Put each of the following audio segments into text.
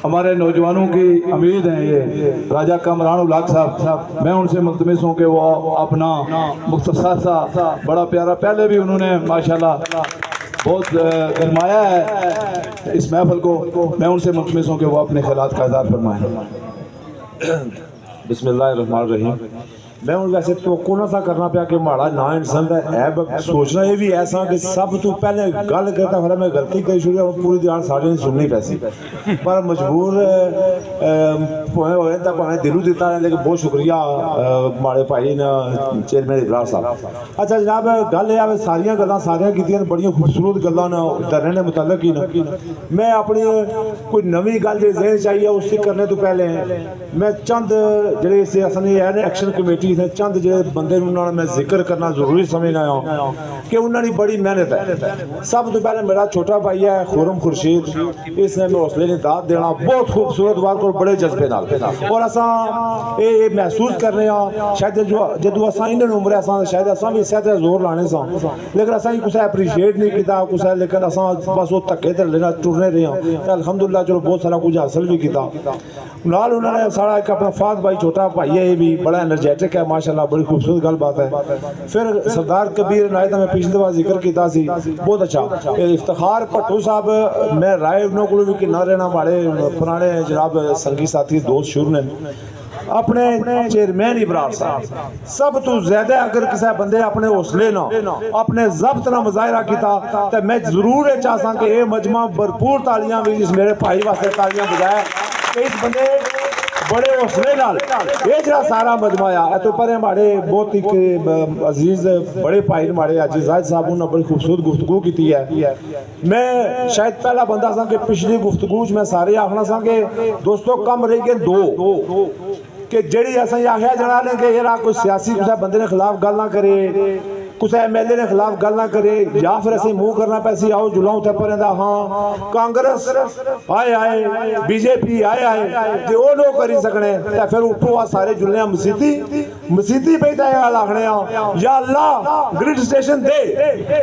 ہمارے نوجوانوں کی امید ہیں یہ راجہ کامران الاق صاحب، میں ان سے ملتمس ہوں کہ وہ اپنا مختصر سا بڑا پیارا، پہلے بھی انہوں نے ماشاءاللہ بہت گرمایا ہے اس محفل کو، میں ان سے ملتمس ہوں کہ وہ اپنے خیالات کا اظہار فرمائیں۔ بسم اللہ الرحمن الرحیم۔ میں ان ویسے توقع نہ تھا کرنا پیا کہ ماڑا نا انسان ہے سوچنا یہ بھی ایسا کہ سب تو پہلے گل کرتا پھر میں غلطی کری چھوڑی اور پوری دیار ساڑھے نہیں سننی پیسی پر مجبور ہوئے تک ہمیں دلو دیتا ہے، لیکن بہت شکریہ ماڑے بھائی نے چیئرمین ابراہیم صاحب۔ اچھا جناب گل یہ ہے ساریاں گلاں ساریاں کیتیاں بڑی خوبصورت گلاں درنے نے متعلق ہی میں اپنی کوئی نویں گل جو ذہن چاہیے اس سے کرنے تو پہلے میں چند جڑے سے اصل یہ ہے ایکشن کمیٹی سے چند جڑے بندے انہوں نے میں ذکر کرنا ضروری سمجھنا ہوں کہ انہوں نے بڑی محنت ہے۔ سب تو پہلے میرا چھوٹا بھائی ہے خورم خورشید، اس نے میں حوصلے نے داد دینا بہت خوبصورت بات کو بڑے جذبے نال اور اساں یہ محسوس کرنے ہاں شاید جدو اساں انہاں عمر اساں شاید اساں بھی صحت زور لانے سا لیکن اساں کسے اپریشیٹ نہیں کیتا کسے، لیکن اساں بس وہ تھکے تے لینا ٹرنے رہے ہاں الحمدللہ چلو بہت سارا کچھ حاصل بھی کیتا۔ نال انہوں نے سارا ایک اپنا فات بھائی چھوٹا بھائی ہے یہ بھی بڑا انرجیٹک ہے ماشاءاللہ، بڑی خوبصورت گل بات ہے۔ پھر سردار کبیر نائدہ میں پیچھے دفعہ ذکر کیتا سی بہت اچھا افتخار بھٹو صاحب، میں رائے انہوں کو بھی کہ نہ رہنا ہمارے پرانے جناب سنگی ساتھی دوست شروع نے اپنے چیئرمین ابراہیم صاحب سب تو زیادہ اگر کسی بندے اپنے حوصلے نہ اپنے ضبط نہ مظاہرہ کیتا تو میں ضرور چاہتا کہ یہ مجمع بھرپور تالیاں بھی اس میرے بھائی واسطے تالیاں بجائے کہ اس بندے بڑے حوصلے نال یہ جڑا سارا مجمع ہے تو پر ہمارے بہت ہی عزیز بڑے بھائی ہمارے حاجی زاہد صاحب انہوں نے بڑی خوبصورت گفتگو کی ہے۔ میں شاید پہلا بندہ سا کہ پچھلی گفتگو میں سارے آخنا سا کہ دوستو کم رہی گئے دو کہ جڑی ایسا یہ آخیا جنا لیں کہ یہ کوئی سیاسی کسی بندے نے خلاف گل نہ کرے، کسی ایم ایل اے نے خلاف گل نہ کرے یا پھر ایسے منہ کرنا پیسی آؤ جلاؤں تھے پرندہ ہاں کانگریس آئے آئے بی جے پی آئے آئے جو وہ لوگ کری سکنے پھر اٹھو سارے جلنے مسیطی بیٹھا ہے لاکھنے یا اللہ گریڈ سٹیشن دے،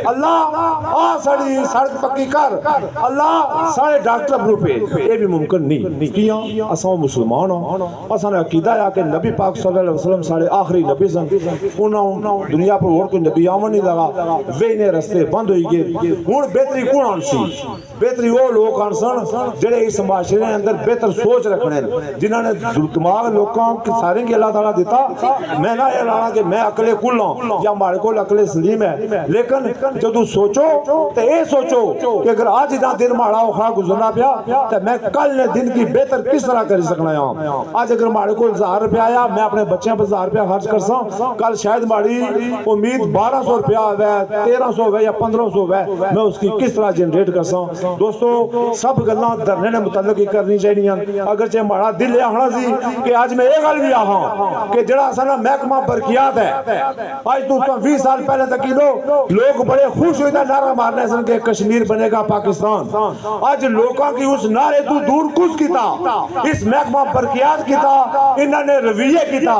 اللہ ساڑی سڑک پکی کر، اللہ سارے ڈاکٹر اپنو پہ یہ بھی ممکن نہیں کیاں اساں مسلمان ہوں اساں نے عقیدہ ہے کہ نبی پاک صلی اللہ علیہ وسلم سارے آخری نبی سن، انہوں دنیا پر اور کوئی نبی آمن نہیں لگا وینے رستے بند ہوئی گئے۔ ہون بہتری کون آنسی؟ بہتری وہ لوگ آنسن جڑے اس معاشرے اندر بہتر سوچ رکھنے جنہوں نے دماغ لوگوں کے سارے کی اللہ تعالیٰ دیتا۔ میں نہ یہ لانا کہ میں عقل کل ہوں یا ہمارے کو عقل سلیم ہے، لیکن جب تو سوچو تو یہ سوچو کہ اگر آج اتنا دن ماڑا اوکھا گزرنا پیا تو میں کل نے دن کی بہتر کس طرح کر سکنا ہے۔ آج اگر ہمارے کو 1000 روپیہ آیا میں اپنے بچوں پر 1000 روپیہ خرچ کر سا، کل شاید ہماری امید 1200 روپیہ ہوئے 1300 ہوئے یا 1500 ہوئے، میں اس کی کس طرح جنریٹ کر سا۔ دوستو سب گلاں درنے نے متعلق ہی کرنی چاہیے، اگرچہ ہمارا دل یہ آخنا سی کہ آج میں یہ گل بھی آہاں کہ جڑا سنا محکمہ برقیات ہے آج تو 20 سال پہلے تک لوگ بڑے خوش ہوئے تھے نعرہ مارنے سن کہ کشمیر بنے گا پاکستان، آج لوگوں کی اس نعرے تو دور کس کیتا اس محکمہ برقیات کیتا انہوں نے رویے کیتا۔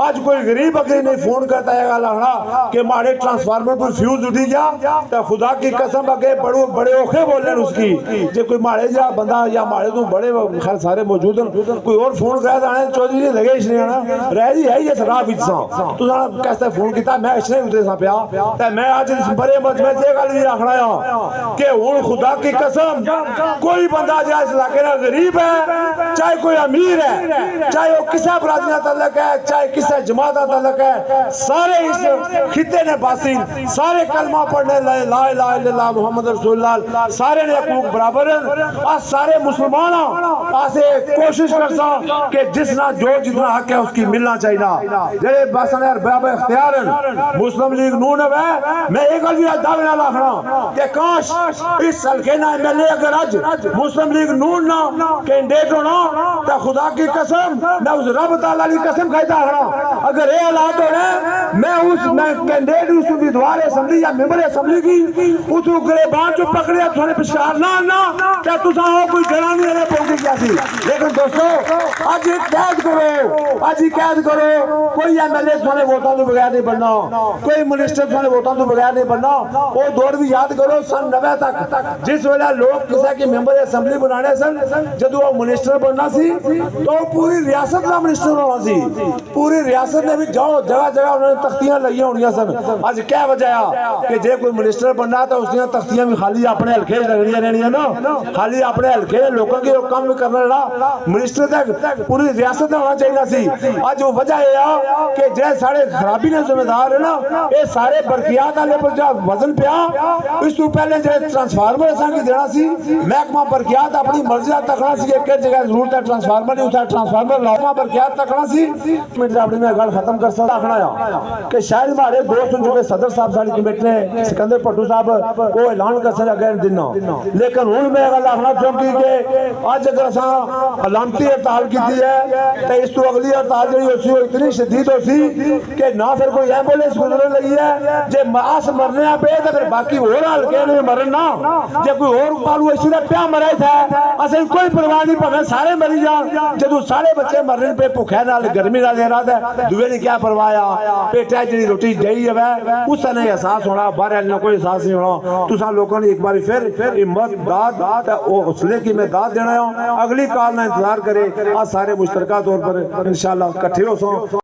آج کوئی غریب اگر نہیں فون کرتا ہے گا کہ ہمارے ٹرانسفارمر پر فیوز اٹھی گیا تو خدا کی قسم اگے بڑے اوکھے بولنے اس کی جب کوئی مارے جا بندہ یا مارے تو بڑے خیر سارے موجود ہیں کوئی اور فون کرے تو آنے چودھری جی لگے اس نے آنا رہ جی ہے یہ سراف اچھا تو سارا کیسے فون کیتا میں اس نے اترے سا پیا تو میں آج اس بڑے مجمع سے گل بھی رکھنا ہے کہ ہوں خدا کی قسم کوئی بندہ جا اس علاقے میں غریب ہے چاہے کوئی امیر ہے چاہے وہ کسی برادری تعلق ہے چاہے کسی جماعت تعلق ہے سارے اس خطے نے باسی سارے کلمہ پڑھنے لا الہ الا اللہ محمد رسول اللہ سارے نے حقوق برابر ہیں آج سارے مسلمان آسے کوشش کرسا کہ جسنا جو جتنا حق ہے اس کی ملنا چاہیے جڑے باسن ارباب اختیار مسلم لیگ نون ہے میں ایک بھی دعوے نہ لاکھنا کہ کاش اس حلقے نہ ایم ایل اے اگر اج مسلم لیگ نون نہ کینڈیڈیٹ ہونا تو خدا کی قسم میں اس رب تعالیٰ کی قسم کھائیتا رہا اگر یہ حالات ہو رہے میں اس کینڈیڈیٹ اس امیدوار اسمبلی یا ممبر اسمبلی کی اس کو گریبان جو پکڑے تھوڑے پشکار نہ کیا تسا ہو کوئی گرانی ہے پہنچے کیا سی لیکن دوستو آج ایک قید کرو آج ہی قید کرو کوئی ایم ایل اے تھوڑے ووٹاں تو بغیر نہیں بننا کوئی منسٹر تھوڑے ووٹاں تو بغیر نہیں بننا وہ دور بھی یاد کرو سن 90 تک جس ویلے لوگ کسی کی ممبر اسمبلی بنانے سن جدو وہ منسٹر بننا سی تو پوری ریاست کا منسٹر ہونا سی پوری ریاست نے بھی جاؤ جگہ جگہ انہوں نے تختیاں لگی ہونی سن آج کیا وجہ ہے کہ جے کوئی منسٹر بننا تو اس نے تختیاں بھی خالی اپنے ہلکے لگنی رہنی نا خالی اپنے ہلکے لوگوں کے کام بھی کرنا رہا منسٹر تک پوری ریاست ہونا چاہیے سی آج وہ وجہ ہے کہ جے سارے خرابی نے ذمہ دار ہے نا یہ سارے برقیات والے پر جو وزن پیا اس تو پہلے جو ٹرانسفارمر اساں کی دینا سی محکمہ برقیات اپنی مرضی تکنا سی کہ جگہ ضرورت ہے ٹرانسفارمر نہیں ہوتا ٹرانسفارمر لاؤ برقیات تکنا سی منٹ اپنی میں گل ختم کر سکتا آخنا ہے کہ شاید ہمارے دوست جو کہ صدر صاحب ساری کمیٹی نے سکندر پٹو صاحب وہ اعلان کر سکتا گئے دنوں لیکن ہوں میں گل آخنا چاہوں گی کہ آج اگر اساں علامتی ہڑتال کی ہے تو اس تو اگلی ہڑتال جڑی ہوسی وہ اتنی شدید ہوسی کہ نہ پھر کوئی ایمبولینس گزرنے لگی ہے جے ماس مرنے پہ اگر باقی اور ہلکے نہیں مرن نہ جے کوئی اور پالو اسی نے پیا مرے تھا اسیں کوئی پرواہ نہیں پویں سارے مری جان جدو سارے بچے مرن پہ بھوکے نال گرمی نال اراد ہے دوے نے کیا پرواہ پیٹا جڑی روٹی ڈئی ہے اس نے احساس ہونا باہر نہ کوئی احساس نہیں ہونا تساں لوگوں نے ایک بار پھر ہمت داد او حوصلے کی میں داد دینا ہے اگلی کال نہ انتظار کرے آج سارے مشترکہ طور پر انشاءاللہ اکٹھے ہو سو